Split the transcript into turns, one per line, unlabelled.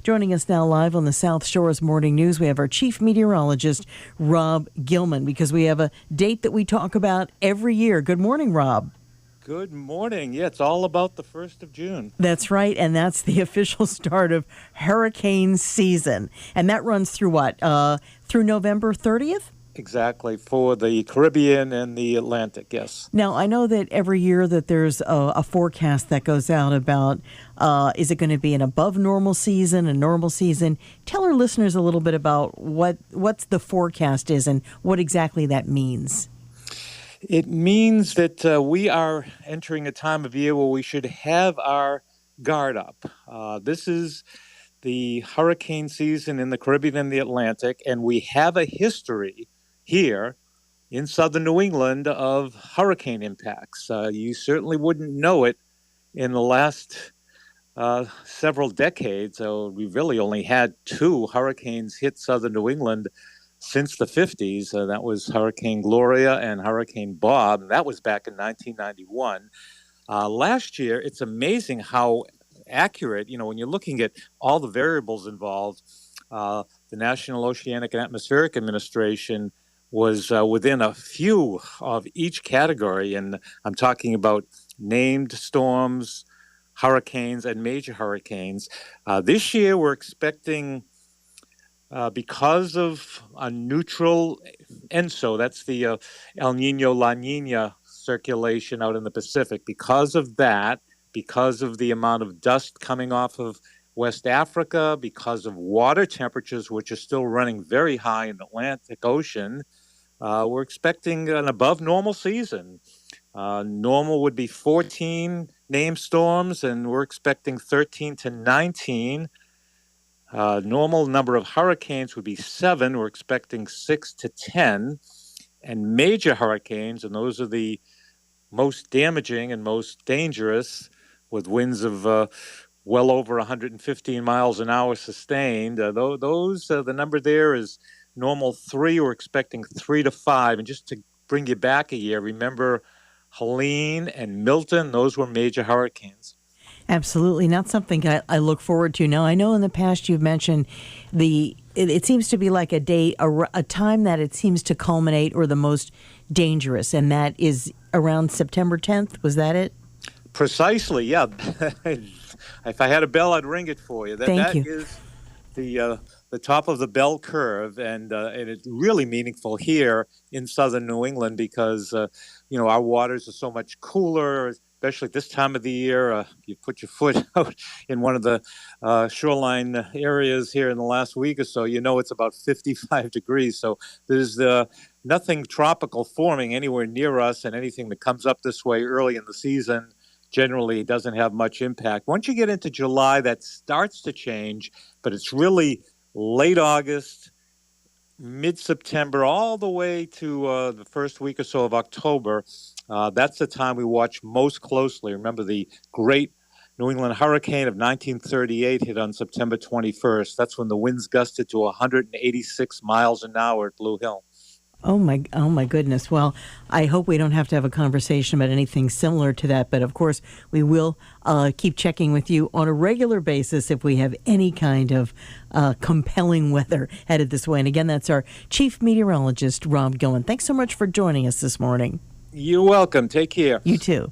Joining us now live on the South Shore's Morning News, we have our chief meteorologist, Rob Gilman, because we have a date that we talk about every year. Good morning, Rob.
Good morning. Yeah, it's all about the 1st of June.
That's right, and that's the official start of hurricane season. And that runs through what? Through November 30th?
Exactly, for the Caribbean and the Atlantic, yes.
Now, I know that every year that there's a forecast that goes out about, is it going to be an above normal season, a normal season? Tell our listeners a little bit about what's the forecast is and what exactly that means.
It means that we are entering a time of year where we should have our guard up. This is the hurricane season in the Caribbean and the Atlantic, and we have a history here in southern New England of hurricane impacts. You certainly wouldn't know it in the last several decades. We really only had 2 hurricanes hit southern New England since the 50s. That was Hurricane Gloria and Hurricane Bob, and that was back in 1991. Last year, it's amazing how accurate, when you're looking at all the variables involved, the National Oceanic and Atmospheric Administration was within a few of each category, and I'm talking about named storms, hurricanes, and major hurricanes. This year, we're expecting, because of a neutral ENSO, that's the El Nino La Nina circulation out in the Pacific, because of that, because of the amount of dust coming off of West Africa, because of water temperatures, which are still running very high in the Atlantic Ocean, we're expecting an above normal season. Normal would be 14 named storms, and we're expecting 13 to 19. Normal number of hurricanes would be 7. We're expecting 6 to 10. And major hurricanes, and those are the most damaging and most dangerous, with winds of well over 115 miles an hour sustained. The number there is normal 3. We're expecting 3 to 5. And just to bring you back a year, remember Helene and Milton, those were major hurricanes.
Absolutely. Not something I look forward to. Now, I know in the past you've mentioned it seems to be like a time that it seems to culminate or the most dangerous, and that is around September 10th. Was that it?
Precisely, yeah. If I had a bell, I'd ring it for you.
Thank you.
That is the top of the bell curve, and it's really meaningful here in southern New England because our waters are so much cooler, especially at this time of the year. You put your foot out in one of the shoreline areas here in the last week or so, it's about 55 degrees. So there's nothing tropical forming anywhere near us, and anything that comes up this way early in the season generally doesn't have much impact. Once you get into July, that starts to change, but it's really late August, mid-September, all the way to the first week or so of October. That's the time we watch most closely. Remember, the great New England hurricane of 1938 hit on September 21st. That's when the winds gusted to 186 miles an hour at Blue Hill.
Oh my goodness. Well, I hope we don't have to have a conversation about anything similar to that. But of course, we will keep checking with you on a regular basis if we have any kind of compelling weather headed this way. And again, that's our chief meteorologist, Rob Gilman. Thanks so much for joining us this morning.
You're welcome. Take care.
You too.